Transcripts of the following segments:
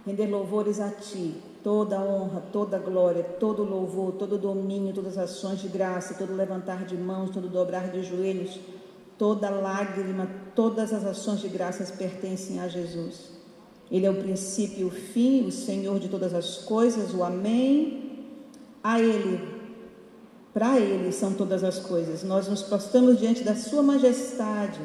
render louvores a Ti, toda a honra, toda a glória, todo o louvor, todo o domínio, todas as ações de graça, todo o levantar de mãos, todo o dobrar de joelhos, toda lágrima, todas as ações de graças pertencem a Jesus. Ele é o princípio e o fim, o Senhor de todas as coisas, o Amém. A Ele, para Ele são todas as coisas. Nós nos prostramos diante da Sua majestade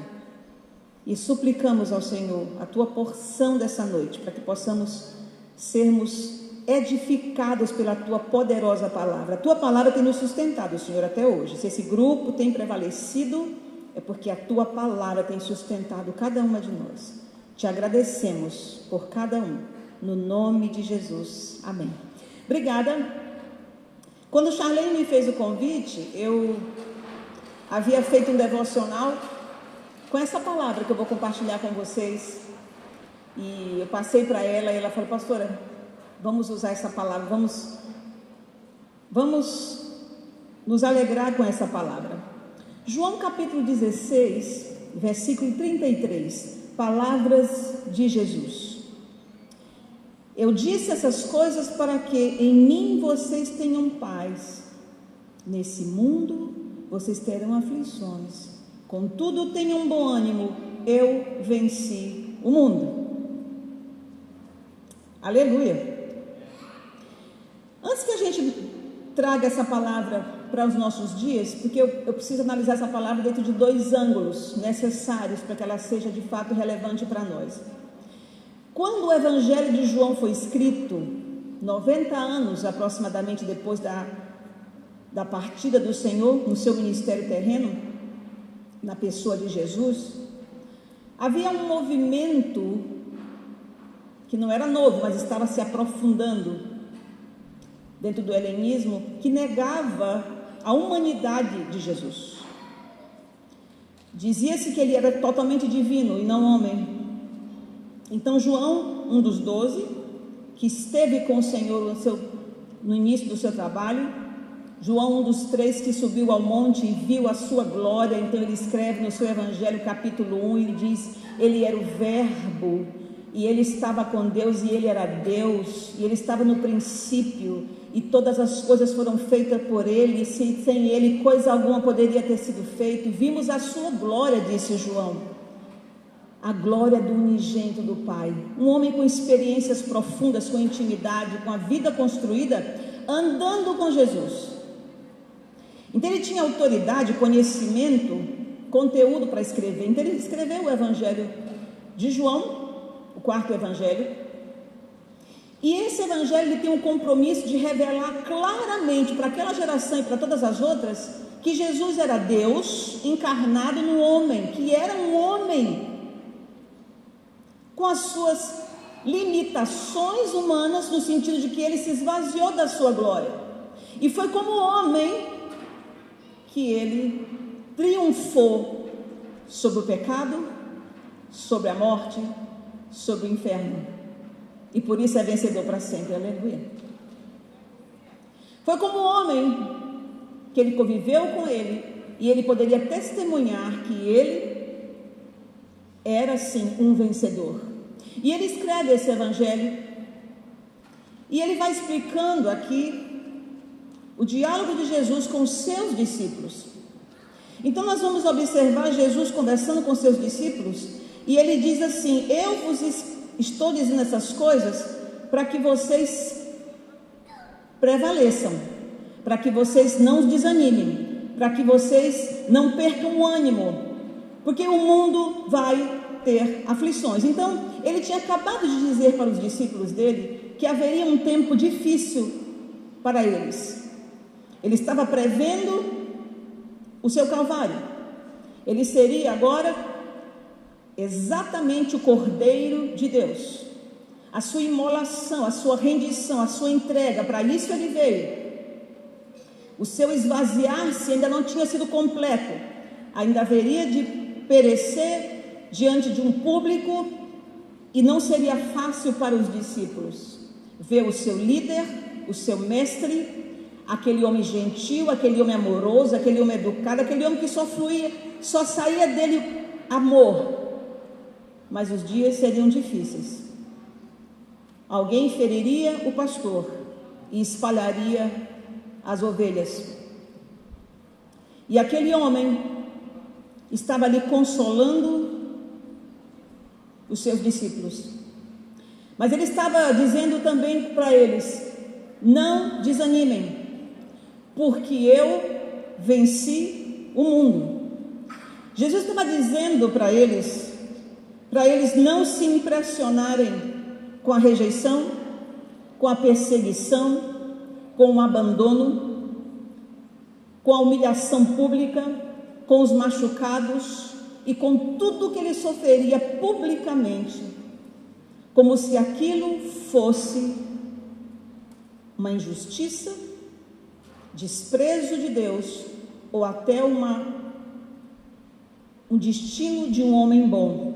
e suplicamos ao Senhor a Tua porção dessa noite, para que possamos sermos edificados pela Tua poderosa palavra. A Tua palavra tem nos sustentado, Senhor, até hoje. Se esse grupo tem prevalecido, é porque a Tua palavra tem sustentado cada uma de nós. Te agradecemos por cada um, no nome de Jesus. Amém. Obrigada. Quando Charlene me fez o convite, eu havia feito um devocional com essa palavra que eu vou compartilhar com vocês. E eu passei para ela e ela falou: pastora, vamos usar essa palavra, vamos nos alegrar com essa palavra. João capítulo 16, versículo 33, palavras de Jesus. Eu disse essas coisas para que em mim vocês tenham paz. Nesse mundo vocês terão aflições. Contudo, tenham bom ânimo, eu venci o mundo. Aleluia. Antes que a gente traga essa palavra para os nossos dias, porque eu preciso analisar essa palavra dentro de dois ângulos necessários para que ela seja de fato relevante para nós. Quando o Evangelho de João foi escrito, 90 anos aproximadamente depois da partida do Senhor no seu ministério terreno, na pessoa de Jesus, havia um movimento que não era novo, mas estava se aprofundando dentro do helenismo, que negava a humanidade de Jesus. Dizia-se que ele era totalmente divino e não homem. Então João, um dos 12, que esteve com o Senhor no início do seu trabalho, João, um dos 3 que subiu ao monte e viu a sua glória, então ele escreve no seu Evangelho capítulo 1, ele diz: ele era o verbo, e ele estava com Deus, e ele era Deus, e ele estava no princípio, e todas as coisas foram feitas por ele, e sem ele coisa alguma poderia ter sido feita. Vimos a sua glória, disse João, a glória do unigênito do Pai, um homem com experiências profundas, com intimidade, com a vida construída, andando com Jesus. Então ele tinha autoridade, conhecimento, conteúdo para escrever. Então ele escreveu o Evangelho de João, o 4º Evangelho, e esse Evangelho ele tem um compromisso de revelar claramente para aquela geração e para todas as outras que Jesus era Deus encarnado no homem, que era um homem com as suas limitações humanas, no sentido de que ele se esvaziou da sua glória, e foi como homem que ele triunfou sobre o pecado, sobre a morte, sobre o inferno, e por isso é vencedor para sempre. Aleluia. Foi como homem que ele conviveu com ele, e ele poderia testemunhar que ele era sim um vencedor. E ele escreve esse Evangelho, e ele vai explicando aqui o diálogo de Jesus com os seus discípulos. Então nós vamos observar Jesus conversando com seus discípulos, e ele diz assim: eu vos estou dizendo essas coisas para que vocês prevaleçam, para que vocês não desanimem, para que vocês não percam o ânimo, porque o mundo vai ter aflições. Então ele tinha acabado de dizer para os discípulos dele que haveria um tempo difícil para eles. Ele estava prevendo o seu Calvário. Ele seria agora exatamente o Cordeiro de Deus, a sua imolação, a sua rendição, a sua entrega. Para isso ele veio. O seu esvaziar-se ainda não tinha sido completo, ainda haveria de perecer diante de um público, e não seria fácil para os discípulos ver o seu líder, o seu mestre, aquele homem gentil, aquele homem amoroso, aquele homem educado, aquele homem que só saía dele amor. Mas os dias seriam difíceis. alguém feriria o pastor e espalharia as ovelhas. E aquele homem estava ali consolando os seus discípulos. Mas ele estava dizendo também para eles: não desanimem, porque eu venci o mundo. Jesus estava dizendo para eles não se impressionarem com a rejeição, com a perseguição, com o abandono, com a humilhação pública, com os machucados e com tudo que ele sofreria publicamente, como se aquilo fosse uma injustiça, desprezo de Deus ou até um destino de um homem bom.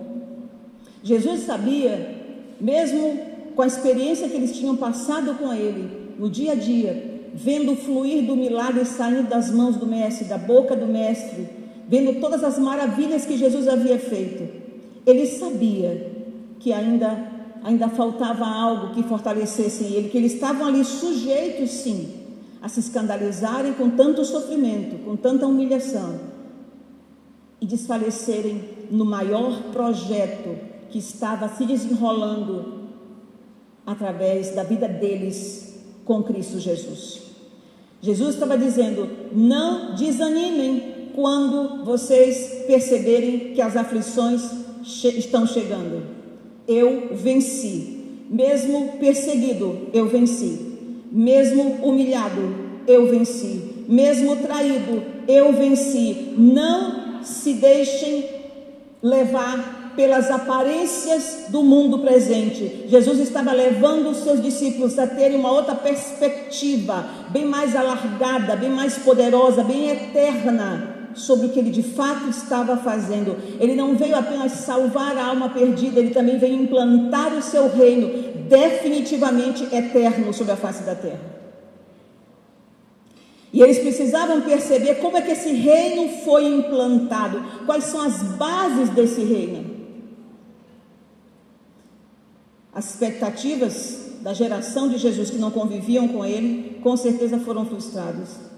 Jesus sabia, mesmo com a experiência que eles tinham passado com ele no dia a dia, vendo o fluir do milagre saindo das mãos do mestre, da boca do mestre, vendo todas as maravilhas que Jesus havia feito, ele sabia que ainda faltava algo que fortalecesse ele, que eles estavam ali sujeitos sim a se escandalizarem com tanto sofrimento, com tanta humilhação e desfalecerem no maior projeto que estava se desenrolando através da vida deles com Cristo Jesus. Jesus estava dizendo: não desanimem quando vocês perceberem que as aflições estão chegando. Eu venci, mesmo perseguido, eu venci, mesmo humilhado, eu venci, mesmo traído, eu venci. Não se deixem levar pelas aparências do mundo presente. Jesus estava levando os seus discípulos a terem uma outra perspectiva, bem mais alargada, bem mais poderosa, bem eterna, sobre o que ele de fato estava fazendo. Ele não veio apenas salvar a alma perdida, ele também veio implantar o seu reino definitivamente eterno sobre a face da terra. E eles precisavam perceber como é que esse reino foi implantado, quais são as bases desse reino. As expectativas da geração de Jesus que não conviviam com ele, com certeza foram frustradas.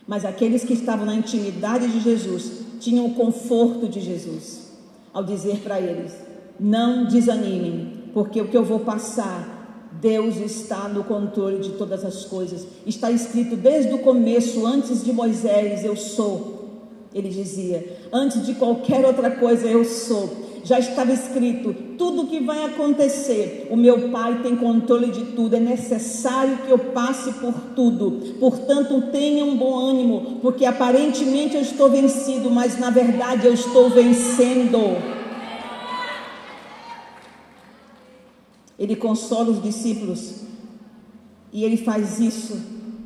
Mas aqueles que estavam na intimidade de Jesus, tinham o conforto de Jesus, ao dizer para eles: não desanimem, porque o que eu vou passar, Deus está no controle de todas as coisas. Está escrito desde o começo, antes de Moisés, eu sou. Ele dizia, antes de qualquer outra coisa, eu sou. Já estava escrito, tudo o que vai acontecer, o meu Pai tem controle de tudo, é necessário que eu passe por tudo. Portanto, tenha um bom ânimo, porque aparentemente eu estou vencido, mas na verdade eu estou vencendo. Ele consola os discípulos, e ele faz isso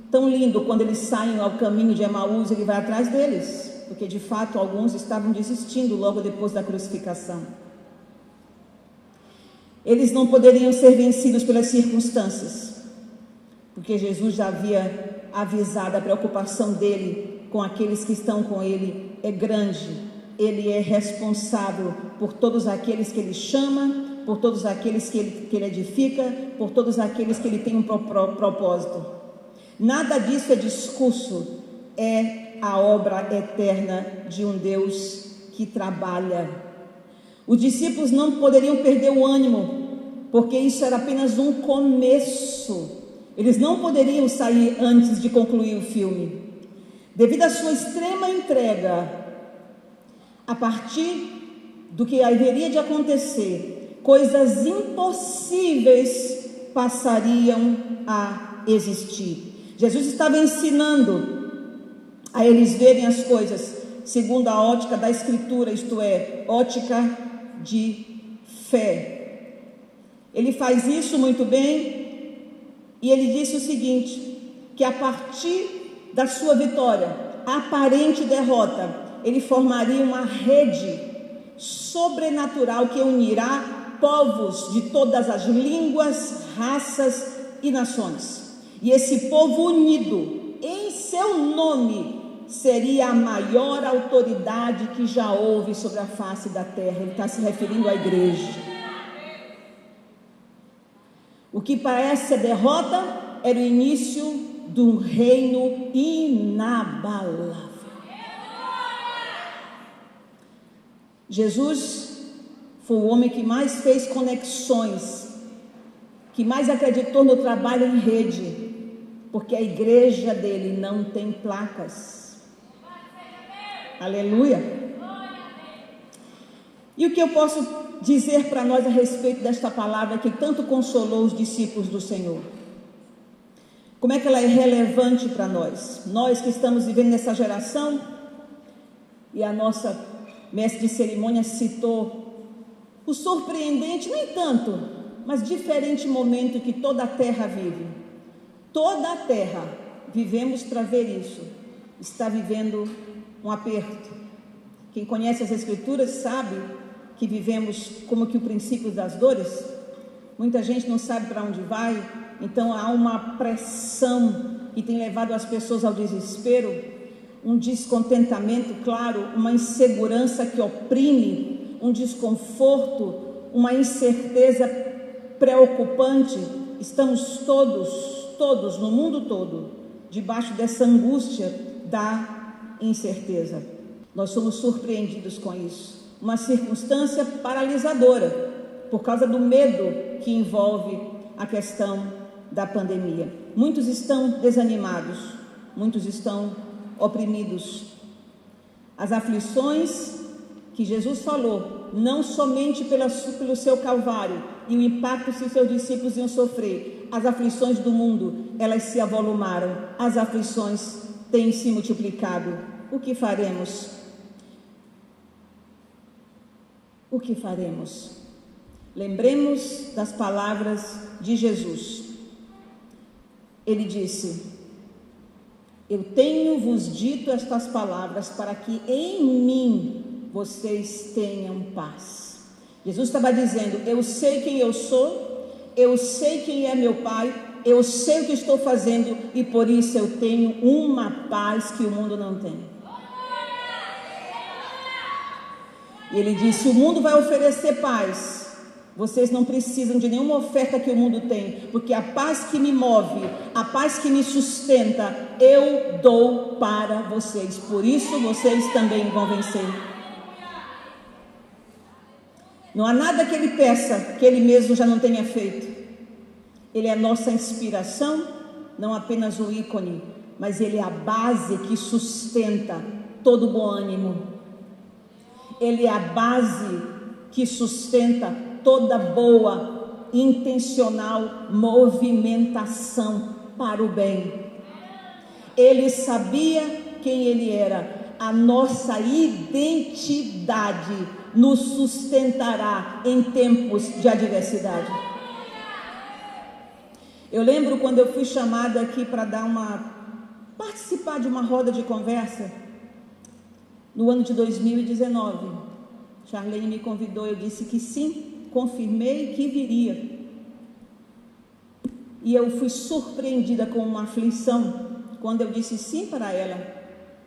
tão lindo. Quando eles saem ao caminho de Emaús, ele vai atrás deles, porque de fato alguns estavam desistindo logo depois da crucificação. Eles não poderiam ser vencidos pelas circunstâncias, porque Jesus já havia avisado. A preocupação dele com aqueles que estão com ele é grande. Ele é responsável por todos aqueles que ele chama, por todos aqueles que ele edifica, por todos aqueles que ele tem um propósito. Nada disso é discurso, é a obra eterna de um Deus que trabalha. Os discípulos não poderiam perder o ânimo, porque isso era apenas um começo. Eles não poderiam sair antes de concluir o filme. Devido à sua extrema entrega, a partir do que haveria de acontecer, coisas impossíveis passariam a existir. Jesus estava ensinando a eles verem as coisas segundo a ótica da Escritura, isto é, ótica de fé. Ele faz isso muito bem, e ele disse o seguinte, que a partir da sua vitória, aparente derrota, ele formaria uma rede sobrenatural que unirá povos de todas as línguas, raças e nações. E esse povo unido em seu nome seria a maior autoridade que já houve sobre a face da terra. Ele está se referindo à igreja. O que parece a derrota era o início de um reino inabalável. Jesus foi o homem que mais fez conexões, que mais acreditou no trabalho em rede, porque a igreja dele não tem placas. Aleluia! E o que eu posso dizer para nós a respeito desta palavra que tanto consolou os discípulos do Senhor? Como é que ela é relevante para nós? Nós que estamos vivendo nessa geração, e a nossa mestre de cerimônia citou o surpreendente, nem tanto, mas diferente momento que toda a terra vive. Toda a terra, vivemos para ver isso, está vivendo um aperto. Quem conhece as Escrituras sabe que vivemos como que o princípio das dores. Muita gente não sabe para onde vai, então há uma pressão que tem levado as pessoas ao desespero, um descontentamento, claro, uma insegurança que oprime, um desconforto, uma incerteza preocupante. Estamos todos no mundo todo, debaixo dessa angústia da incerteza. Nós somos surpreendidos com isso. Uma circunstância paralisadora, por causa do medo que envolve a questão da pandemia. Muitos estão desanimados, muitos estão oprimidos. As aflições que Jesus falou, não somente pelo seu Calvário e o impacto que os seus discípulos iam sofrer, as aflições do mundo, elas se avolumaram, as aflições têm se multiplicado. O que faremos? O que faremos? Lembremos das palavras de Jesus. Ele disse: eu tenho vos dito estas palavras para que em mim vocês tenham paz. Jesus estava dizendo: eu sei quem eu sou, eu sei quem é meu Pai, eu sei o que estou fazendo e por isso eu tenho uma paz que o mundo não tem. E ele disse: o mundo vai oferecer paz, vocês não precisam de nenhuma oferta que o mundo tem, porque a paz que me move, a paz que me sustenta, eu dou para vocês, por isso vocês também vão vencer. Não há nada que ele peça que ele mesmo já não tenha feito. Ele é a nossa inspiração, não apenas o ícone, mas ele é a base que sustenta todo o bom ânimo. Ele é a base que sustenta toda boa, intencional movimentação para o bem. Ele sabia quem ele era. A nossa identidade nos sustentará em tempos de adversidade. Eu lembro quando eu fui chamada aqui para participar de uma roda de conversa, no ano de 2019, Charlene me convidou, eu disse que sim, confirmei que viria. E eu fui surpreendida com uma aflição, quando eu disse sim para ela.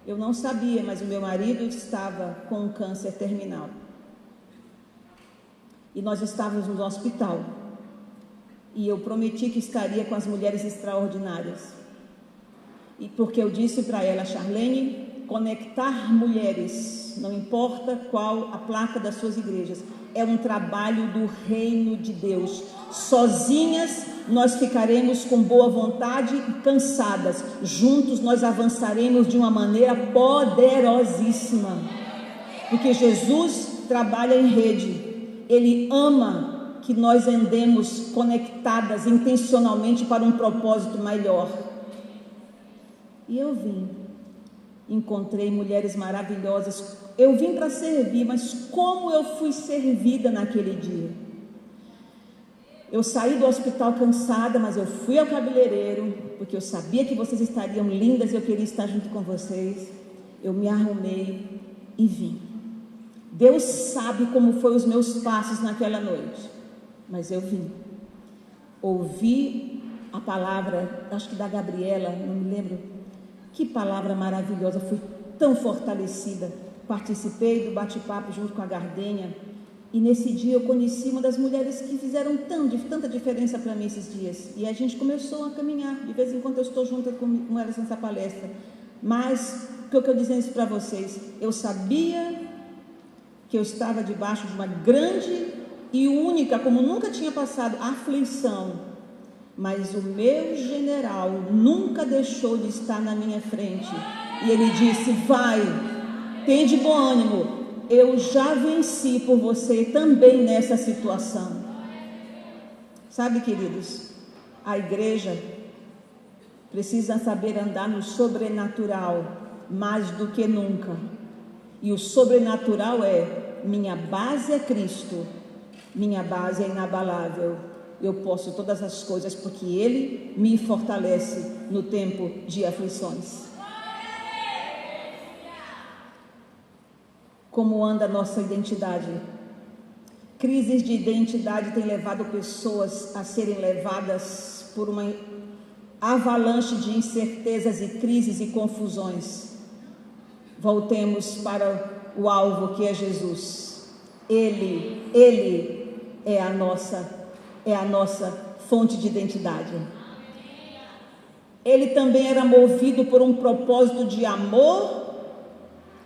Eu não sabia, mas o meu marido estava com um câncer terminal. E nós estávamos no hospital. E eu prometi que estaria com as mulheres extraordinárias. E porque eu disse para ela: Charlene, conectar mulheres, não importa qual a placa das suas igrejas, é um trabalho do reino de Deus. Sozinhas nós ficaremos com boa vontade e cansadas, juntos nós avançaremos de uma maneira poderosíssima, porque Jesus trabalha em rede. Ele ama que nós andemos conectadas intencionalmente para um propósito maior. E eu encontrei mulheres maravilhosas. Eu vim para servir, mas como eu fui servida naquele dia. Eu saí do hospital cansada, mas eu fui ao cabeleireiro, porque eu sabia que vocês estariam lindas e eu queria estar junto com vocês. Eu me arrumei e vim. Deus sabe como foram os meus passos naquela noite, mas eu vim. Ouvi a palavra, acho que da Gabriela, não me lembro. Que palavra maravilhosa, fui tão fortalecida. Participei do bate-papo junto com a Gardênia. E nesse dia eu conheci uma das mulheres que fizeram tanta diferença para mim esses dias. E a gente começou a caminhar. De vez em quando eu estou junto com elas nessa palestra. Mas, o que eu estou dizendo isso para vocês? Eu sabia que eu estava debaixo de uma grande e única, como nunca tinha passado, aflição. Mas o meu general nunca deixou de estar na minha frente. E ele disse: vai, tem de bom ânimo. Eu já venci por você também nessa situação. Sabe, queridos, a igreja precisa saber andar no sobrenatural mais do que nunca. E o sobrenatural é: minha base é Cristo, minha base é inabalável. Eu posso todas as coisas porque Ele me fortalece no tempo de aflições. Como anda a nossa identidade? Crises de identidade têm levado pessoas a serem levadas por uma avalanche de incertezas e crises e confusões. Voltemos para o alvo, que é Jesus. Ele é a nossa fonte de identidade. Ele também era movido por um propósito de amor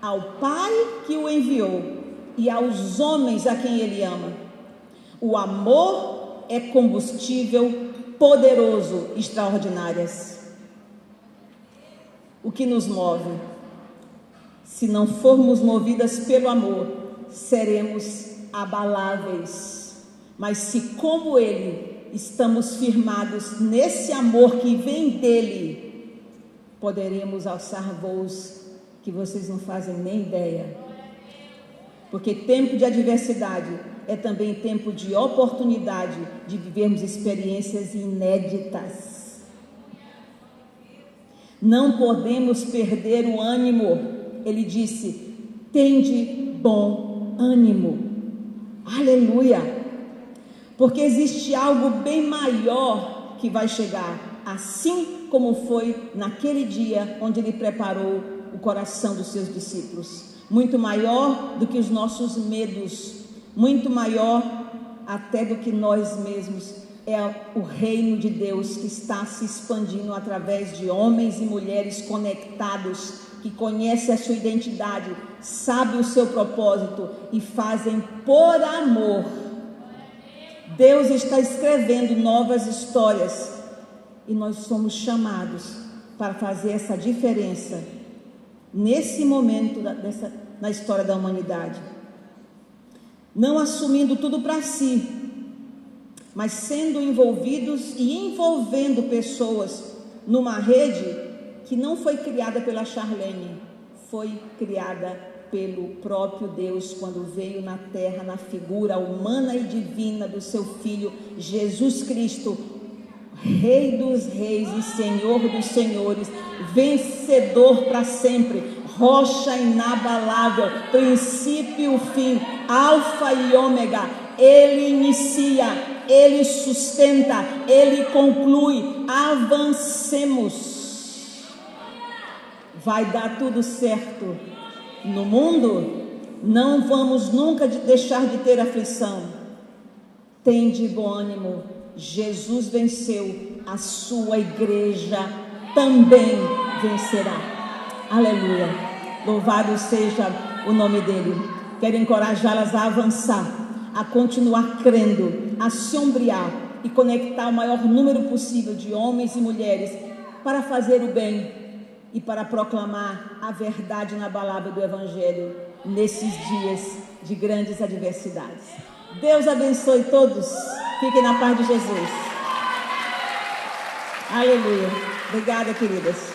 ao Pai que o enviou e aos homens a quem Ele ama. O amor é combustível poderoso, extraordinárias. O que nos move? Se não formos movidas pelo amor, seremos abaláveis. Mas se, como Ele, estamos firmados nesse amor que vem dEle, poderemos alçar voos que vocês não fazem nem ideia. Porque tempo de adversidade é também tempo de oportunidade de vivermos experiências inéditas. Não podemos perder o ânimo. Ele disse: tende bom ânimo. Aleluia! Porque existe algo bem maior que vai chegar, assim como foi naquele dia onde Ele preparou o coração dos seus discípulos. Muito maior do que os nossos medos, muito maior até do que nós mesmos. É o reino de Deus que está se expandindo através de homens e mulheres conectados, que conhecem a sua identidade, sabem o seu propósito e fazem por amor. Deus está escrevendo novas histórias e nós somos chamados para fazer essa diferença nesse momento na história da humanidade. Não assumindo tudo para si, mas sendo envolvidos e envolvendo pessoas numa rede que não foi criada pela Charlene, foi criada pelo próprio Deus, quando veio na terra na figura humana e divina do seu Filho Jesus Cristo, Rei dos reis e Senhor dos senhores, vencedor para sempre, rocha inabalável, princípio e fim, alfa e ômega. Ele inicia, Ele sustenta, Ele conclui. Avancemos. Vai dar tudo certo. No mundo, não vamos nunca deixar de ter aflição. Tende bom ânimo. Jesus venceu, a sua igreja também vencerá. Aleluia. Louvado seja o nome dele. Quero encorajá-las a avançar, a continuar crendo, a se ombrear e conectar o maior número possível de homens e mulheres para fazer o bem e para proclamar a verdade inabalável do Evangelho nesses dias de grandes adversidades. Deus abençoe todos. Fiquem na paz de Jesus. Aleluia. Obrigada, queridas.